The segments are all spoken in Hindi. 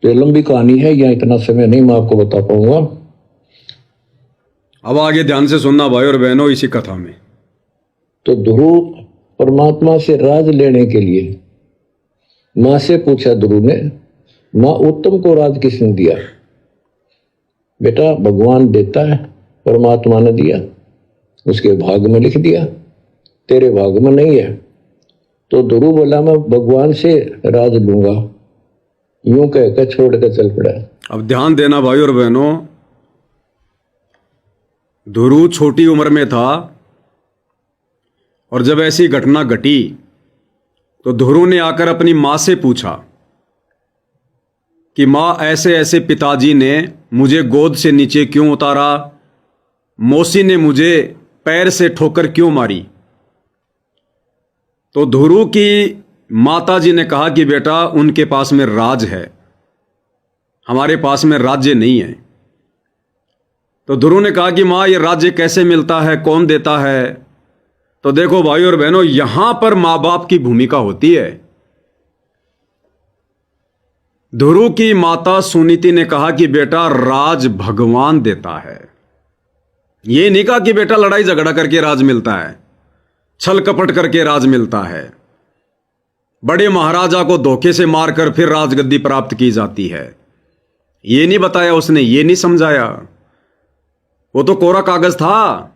तो लंबी कहानी है, या इतना समय नहीं मैं आपको बता पाऊंगा। अब आगे ध्यान से सुनना भाई और बहनों इसी कथा में। तो ध्रुव परमात्मा से राज लेने के लिए माँ से पूछा ध्रुव ने, माँ उत्तम को राज किसने दिया? बेटा भगवान देता है, परमात्मा ने दिया, उसके भाग में लिख दिया, तेरे भाग में नहीं है। तो ध्रुव बोला मैं भगवान से राज लूंगा, यूं कहकर छोड़ कर चल पड़ा। अब ध्यान देना भाई और बहनों, ध्रुव छोटी उम्र में था और जब ऐसी घटना घटी तो ध्रुव ने आकर अपनी मां से पूछा कि मां ऐसे ऐसे पिताजी ने मुझे गोद से नीचे क्यों उतारा, मौसी ने मुझे पैर से ठोकर क्यों मारी। तो ध्रुव की माता जी ने कहा कि बेटा उनके पास में राज है, हमारे पास में राज्य नहीं है। तो ध्रुव ने कहा कि मां ये राज्य कैसे मिलता है, कौन देता है? तो देखो भाई और बहनों, यहां पर मां बाप की भूमिका होती है। ध्रुव की माता सुनीति ने कहा कि बेटा राज भगवान देता है। ये नहीं कहा कि बेटा लड़ाई झगड़ा करके राज मिलता है, छल कपट करके राज मिलता है, बड़े महाराजा को धोखे से मारकर फिर राजगद्दी प्राप्त की जाती है। ये नहीं बताया उसने, ये नहीं समझाया। वो तो कोरा कागज था,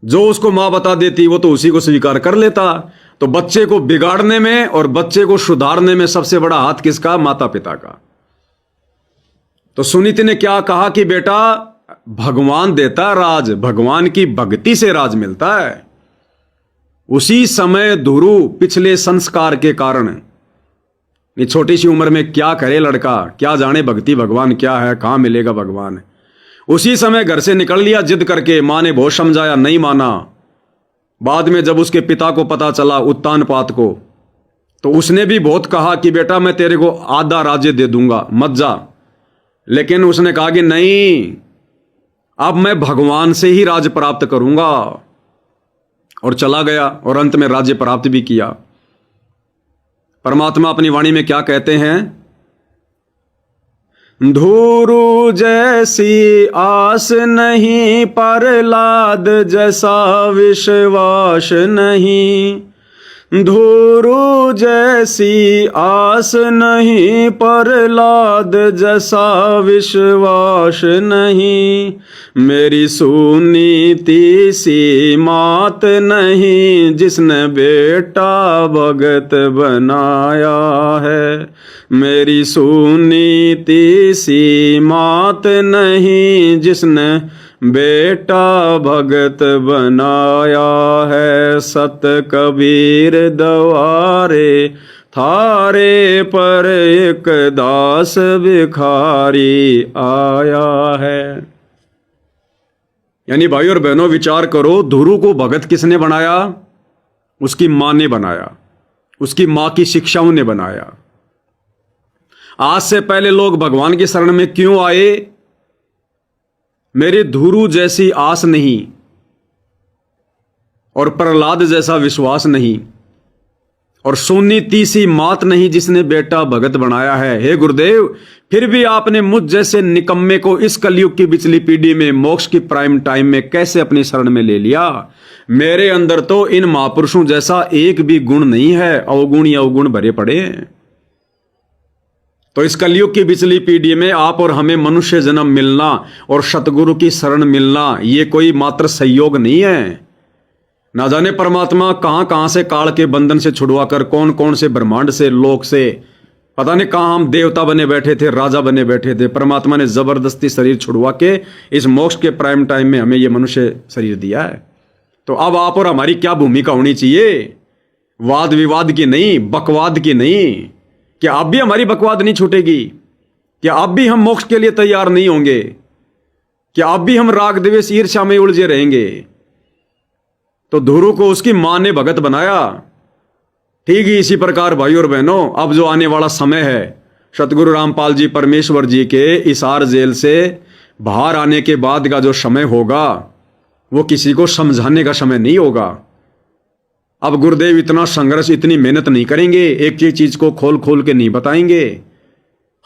जो उसको मां बता देती वो तो उसी को स्वीकार कर लेता। तो बच्चे को बिगाड़ने में और बच्चे को सुधारने में सबसे बड़ा हाथ किसका? माता पिता का। तो सुनीति ने क्या कहा कि बेटा भगवान देता राज, भगवान की भक्ति से राज मिलता है। उसी समय ध्रुव पिछले संस्कार के कारण, ये छोटी सी उम्र में क्या करे लड़का, क्या जाने भक्ति भगवान क्या है, कहां मिलेगा भगवान। उसी समय घर से निकल लिया जिद करके। मां ने बहुत समझाया, नहीं माना। बाद में जब उसके पिता को पता चला, उत्तानपाद को, तो उसने भी बहुत कहा कि बेटा मैं तेरे को आधा राज्य दे दूंगा, मत जा। लेकिन उसने कहा कि नहीं, अब मैं भगवान से ही राज्य प्राप्त करूंगा, और चला गया और अंत में राज्य प्राप्त भी किया। परमात्मा अपनी वाणी में क्या कहते हैं? ध्रुव जैसी आस नहीं, प्रहलाद जैसा विश्वास नहीं। ध्रुव जैसी आस नहीं, प्रहलाद जैसा विश्वास नहीं। मेरी सुनीति सी मात नहीं, जिसने बेटा भगत बनाया है। मेरी सुनीति सी मात नहीं, जिसने बेटा भगत बनाया है। सत कबीर द्वारे थारे पर एक दास भिखारी आया है। यानी भाई और बहनों विचार करो, ध्रुव को भगत किसने बनाया? उसकी मां ने बनाया, उसकी मां की शिक्षाओं ने बनाया। आज से पहले लोग भगवान की शरण में क्यों आए? मेरे ध्रुव जैसी आस नहीं और प्रहलाद जैसा विश्वास नहीं और सुनीति सी मात नहीं, जिसने बेटा भगत बनाया है। हे गुरुदेव, फिर भी आपने मुझ जैसे निकम्मे को इस कलयुग की पिछली पीढ़ी में मोक्ष की प्राइम टाइम में कैसे अपनी शरण में ले लिया? मेरे अंदर तो इन महापुरुषों जैसा एक भी गुण नहीं है, अवगुण ही अवगुण भरे पड़े हैं। तो इस कलयुग की पिछली पीढ़ी में आप और हमें मनुष्य जन्म मिलना और सतगुरु की शरण मिलना, ये कोई मात्र संयोग नहीं है। ना जाने परमात्मा कहां कहां से काल के बंधन से छुड़वाकर, कौन कौन से ब्रह्मांड से, लोक से, पता नहीं कहां हम देवता बने बैठे थे, राजा बने बैठे थे। परमात्मा ने जबरदस्ती शरीर छुड़वा के इस मोक्ष के प्राइम टाइम में हमें यह मनुष्य शरीर दिया है। तो अब आप और हमारी क्या भूमिका होनी चाहिए? वाद विवाद की नहीं, बकवाद की नहीं। क्या अब भी हमारी बकवाद नहीं छूटेगी? क्या अब भी हम मोक्ष के लिए तैयार नहीं होंगे? क्या अब भी हम राग द्वेष ईर्ष्या में उलझे रहेंगे? तो ध्रुव को उसकी मां ने भगत बनाया। ठीक ही इसी प्रकार भाई और बहनों, अब जो आने वाला समय है, सतगुरु रामपाल जी परमेश्वर जी के हिसार जेल से बाहर आने के बाद का जो समय होगा, वो किसी को समझाने का समय नहीं होगा। अब गुरुदेव इतना संघर्ष, इतनी मेहनत नहीं करेंगे, एक एक चीज को खोल खोल के नहीं बताएंगे।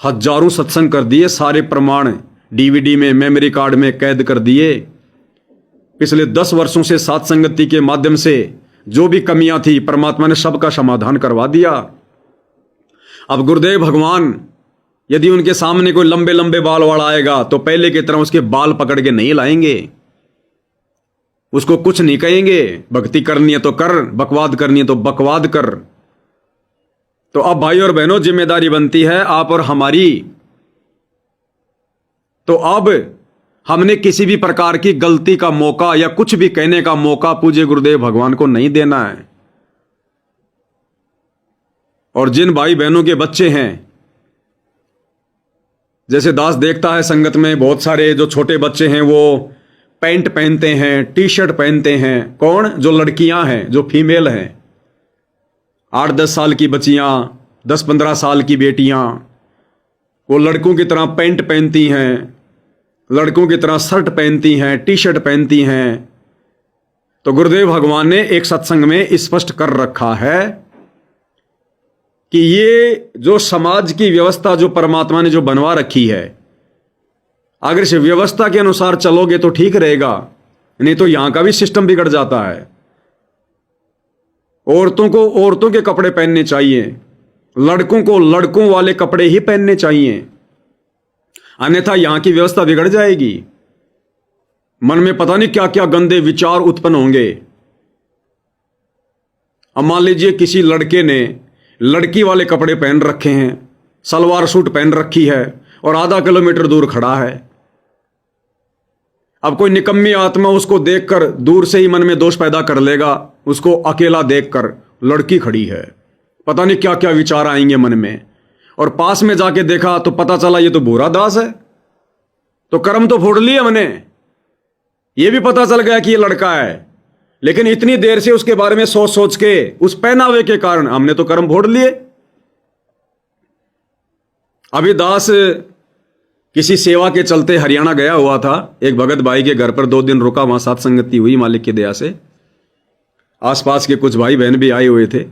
हजारों सत्संग कर दिए, सारे प्रमाण डीवीडी में, मेमोरी कार्ड में कैद कर दिए। पिछले 10 वर्षों से साथ संगति के माध्यम से जो भी कमियां थी परमात्मा ने सबका समाधान करवा दिया। अब गुरुदेव भगवान यदि उनके सामने कोई लंबे लंबे बाल वाला आएगा तो पहले की तरह उसके बाल पकड़ के नहीं लाएंगे, उसको कुछ नहीं कहेंगे। भक्ति करनी है तो कर, बकवाद करनी है तो बकवाद कर। तो अब भाई और बहनों जिम्मेदारी बनती है आप और हमारी। तो अब हमने किसी भी प्रकार की गलती का मौका या कुछ भी कहने का मौका पूज्य गुरुदेव भगवान को नहीं देना है। और जिन भाई बहनों के बच्चे हैं, जैसे दास देखता है संगत में बहुत सारे जो छोटे बच्चे हैं वो पैंट पहनते हैं, टी शर्ट पहनते हैं। कौन? जो लड़कियां हैं, जो फीमेल हैं, 8-10 साल की बच्चियां, 10-15 साल की बेटियां, वो लड़कों की तरह पैंट पहनती हैं, लड़कों की तरह शर्ट पहनती हैं, टी शर्ट पहनती हैं। तो गुरुदेव भगवान ने एक सत्संग में स्पष्ट कर रखा है कि ये जो समाज की व्यवस्था जो परमात्मा ने जो बनवा रखी है, अगर इस व्यवस्था के अनुसार चलोगे तो ठीक रहेगा, नहीं तो यहां का भी सिस्टम बिगड़ जाता है। औरतों को औरतों के कपड़े पहनने चाहिए, लड़कों को लड़कों वाले कपड़े ही पहनने चाहिए, अन्यथा यहां की व्यवस्था बिगड़ जाएगी। मन में पता नहीं क्या क्या गंदे विचार उत्पन्न होंगे। अब मान लीजिए किसी लड़के ने लड़की वाले कपड़े पहन रखे हैं, सलवार सूट पहन रखी है और आधा किलोमीटर दूर खड़ा है। अब कोई निकम्मी आत्मा उसको देखकर दूर से ही मन में दोष पैदा कर लेगा। उसको अकेला देखकर लड़की खड़ी है, पता नहीं क्या क्या विचार आएंगे मन में। और पास में जाके देखा तो पता चला ये तो भूरा दास है। तो कर्म तो फोड़ लिए हमने, ये भी पता चल गया कि ये लड़का है, लेकिन इतनी देर से उसके बारे में सोच सोच के उस पहनावे के कारण हमने तो कर्म फोड़ लिए। अभी दास किसी सेवा के चलते हरियाणा गया हुआ था, एक भगत भाई के घर पर 2 दिन रुका, वहां साथ संगति हुई मालिक की दया से। आसपास के कुछ भाई बहन भी आए हुए थे।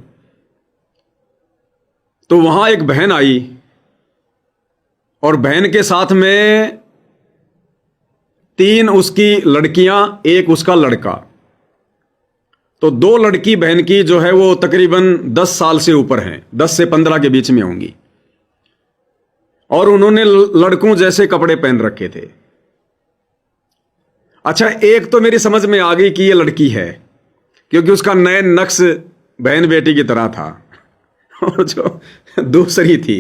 तो वहां एक बहन आई और बहन के साथ में 3 उसकी लड़कियां, 1 उसका लड़का। तो 2 लड़की बहन की जो है वो तकरीबन 10 साल से ऊपर हैं, 10 से 15 के बीच में होंगी। और उन्होंने लड़कों जैसे कपड़े पहन रखे थे। अच्छा, एक तो मेरी समझ में आ गई कि ये लड़की है, क्योंकि उसका नयन नक्श बहन बेटी की तरह था। और जो दूसरी थी,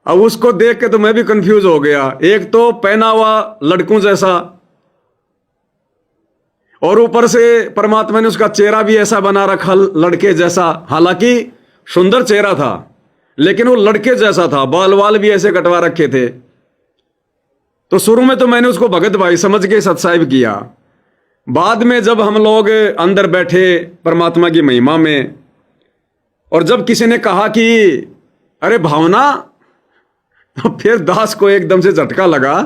अब उसको देख के तो मैं भी कंफ्यूज हो गया। एक तो पहना हुआ लड़कों जैसा, और ऊपर से परमात्मा ने उसका चेहरा भी ऐसा बना रखा लड़के जैसा। हालांकि सुंदर चेहरा था, लेकिन वो लड़के जैसा था, बाल वाल भी ऐसे कटवा रखे थे। तो शुरू में तो मैंने उसको भगत भाई समझ के सत्साहिब किया। बाद में जब हम लोग अंदर बैठे परमात्मा की महिमा में, और जब किसी ने कहा कि अरे भावना, तो फिर दास को एकदम से झटका लगा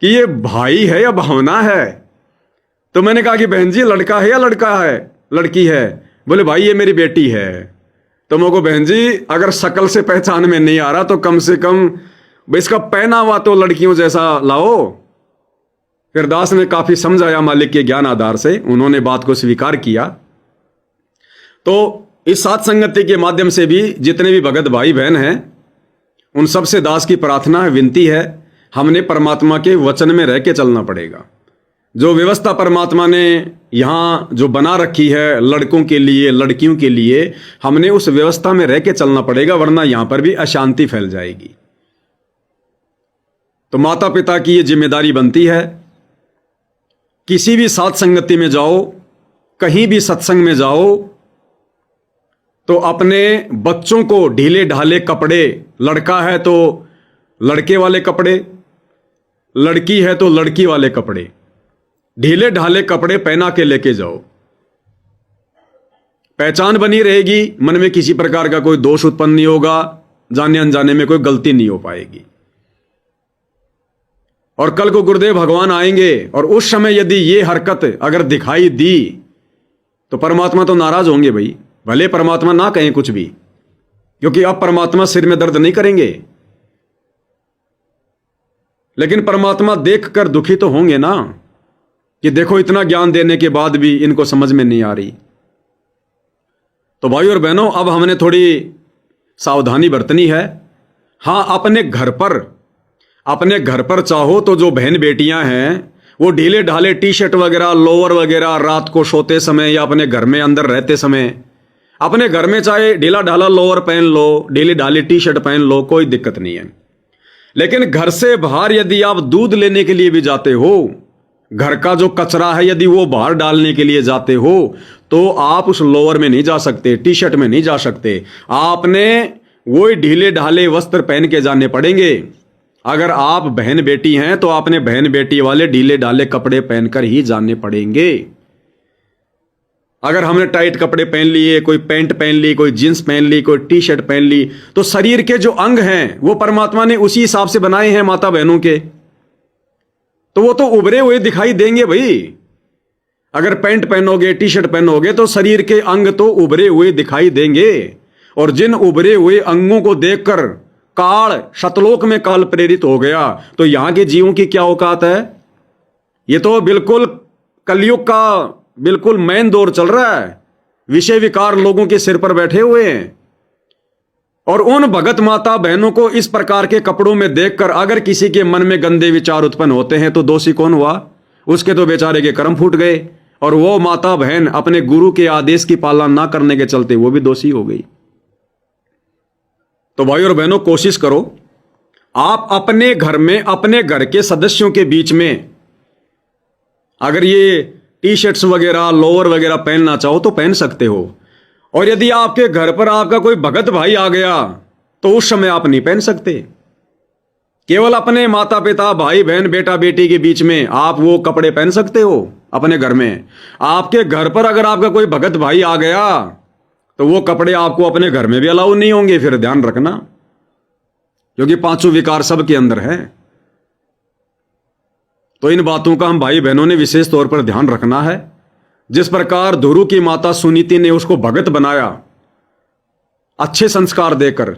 कि ये भाई है या भावना है। तो मैंने कहा कि बहन जी लड़का है या लड़की है? बोले भाई ये मेरी बेटी है। तो मैं को बहन जी अगर शक्ल से पहचान में नहीं आ रहा तो कम से कम इसका पहना हुआ तो लड़कियों जैसा लाओ। फिर दास ने काफी समझाया मालिक के ज्ञान आधार से, उन्होंने बात को स्वीकार किया। तो इस साथ संगति के माध्यम से भी जितने भी भगत भाई बहन हैं, उन सबसे दास की प्रार्थना है, विनती है, हमने परमात्मा के वचन में रह के चलना पड़ेगा। जो व्यवस्था परमात्मा ने यहाँ जो बना रखी है लड़कों के लिए, लड़कियों के लिए, हमने उस व्यवस्था में रह के चलना पड़ेगा, वरना यहां पर भी अशांति फैल जाएगी। तो माता पिता की ये जिम्मेदारी बनती है, किसी भी साथ संगति में जाओ, कहीं भी सत्संग में जाओ, तो अपने बच्चों को ढीले ढाले कपड़े, लड़का है तो लड़के वाले कपड़े, लड़की है तो लड़की वाले कपड़े, ढीले ढाले कपड़े पहना के लेके जाओ। पहचान बनी रहेगी, मन में किसी प्रकार का कोई दोष उत्पन्न नहीं होगा, जाने अनजाने में कोई गलती नहीं हो पाएगी। और कल को गुरुदेव भगवान आएंगे और उस समय यदि ये हरकत अगर दिखाई दी तो परमात्मा तो नाराज होंगे भाई, भले परमात्मा ना कहें कुछ भी, क्योंकि अब परमात्मा सिर में दर्द नहीं करेंगे, लेकिन परमात्मा देखकर दुखी तो होंगे ना कि देखो इतना ज्ञान देने के बाद भी इनको समझ में नहीं आ रही। तो भाई और बहनों, अब हमने थोड़ी सावधानी बरतनी है। हाँ, अपने घर पर चाहो तो जो बहन बेटियां हैं वो ढीले ढाले टी शर्ट वगैरह, लोअर वगैरह रात को सोते समय या अपने घर में अंदर रहते समय, अपने घर में चाहे ढीला ढाला लोअर पहन लो, ढीली ढाली टी शर्ट पहन लो, कोई दिक्कत नहीं है। लेकिन घर से बाहर यदि आप दूध लेने के लिए भी जाते हो, घर का जो कचरा है यदि वो बाहर डालने के लिए जाते हो, तो आप उस लोअर में नहीं जा सकते, टी शर्ट में नहीं जा सकते। आपने वही ढीले ढाले वस्त्र पहन के जाने पड़ेंगे। अगर आप बहन बेटी हैं तो आपने बहन बेटी वाले ढीले ढाले कपड़े पहनकर ही जाने पड़ेंगे। अगर हमने टाइट कपड़े पहन लिए, कोई पैंट पहन ली, कोई जींस पहन ली, कोई टी शर्ट पहन ली, तो शरीर के जो अंग हैं वो परमात्मा ने उसी हिसाब से बनाए हैं माता बहनों के, तो वो तो उभरे हुए दिखाई देंगे भाई। अगर पैंट पहनोगे, टी शर्ट पहनोगे तो शरीर के अंग तो उभरे हुए दिखाई देंगे। और जिन उभरे हुए अंगों को देखकर काल शतलोक में काल प्रेरित हो गया, तो यहां के जीवों की क्या औकात है। ये तो बिल्कुल कलयुग का बिल्कुल मेन दौर चल रहा है। विषय विकार लोगों के सिर पर बैठे हुए हैं। और उन भगत माता बहनों को इस प्रकार के कपड़ों में देखकर अगर किसी के मन में गंदे विचार उत्पन्न होते हैं तो दोषी कौन हुआ? उसके तो बेचारे के कर्म फूट गए, और वो माता बहन अपने गुरु के आदेश की पालना ना करने के चलते वो भी दोषी हो गई। तो भाई और बहनों, कोशिश करो आप अपने घर में, अपने घर के सदस्यों के बीच में अगर ये टी शर्ट्स वगैरह, लोअर वगैरह पहनना चाहो तो पहन सकते हो। और यदि आपके घर पर आपका कोई भगत भाई आ गया तो उस समय आप नहीं पहन सकते। केवल अपने माता पिता, भाई बहन, बेटा बेटी के बीच में आप वो कपड़े पहन सकते हो अपने घर में। आपके घर पर अगर आपका कोई भगत भाई आ गया तो वो कपड़े आपको अपने घर में भी अलाउ नहीं होंगे। फिर ध्यान रखना, क्योंकि पांचों विकार सबके अंदर है। तो इन बातों का हम भाई बहनों ने विशेष तौर पर ध्यान रखना है। जिस प्रकार ध्रुव की माता सुनीति ने उसको भगत बनाया अच्छे संस्कार देकर,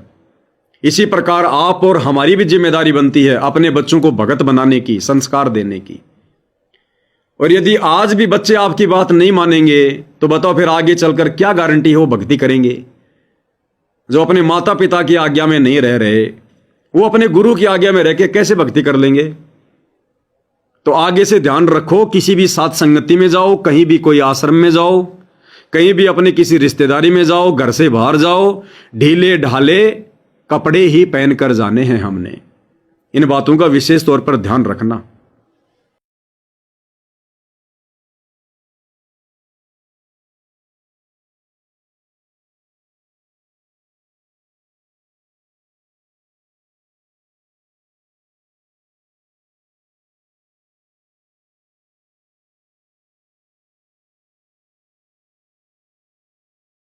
इसी प्रकार आप और हमारी भी जिम्मेदारी बनती है अपने बच्चों को भगत बनाने की, संस्कार देने की। और यदि आज भी बच्चे आपकी बात नहीं मानेंगे तो बताओ फिर आगे चलकर क्या गारंटी है वो भक्ति करेंगे? जो अपने माता पिता की आज्ञा में नहीं रह रहे, वो अपने गुरु की आज्ञा में रह के कैसे भक्ति कर लेंगे? तो आगे से ध्यान रखो, किसी भी साथ संगति में जाओ, कहीं भी कोई आश्रम में जाओ, कहीं भी अपने किसी रिश्तेदारी में जाओ, घर से बाहर जाओ, ढीले ढाले कपड़े ही पहनकर जाने हैं हमने। इन बातों का विशेष तौर पर ध्यान रखना।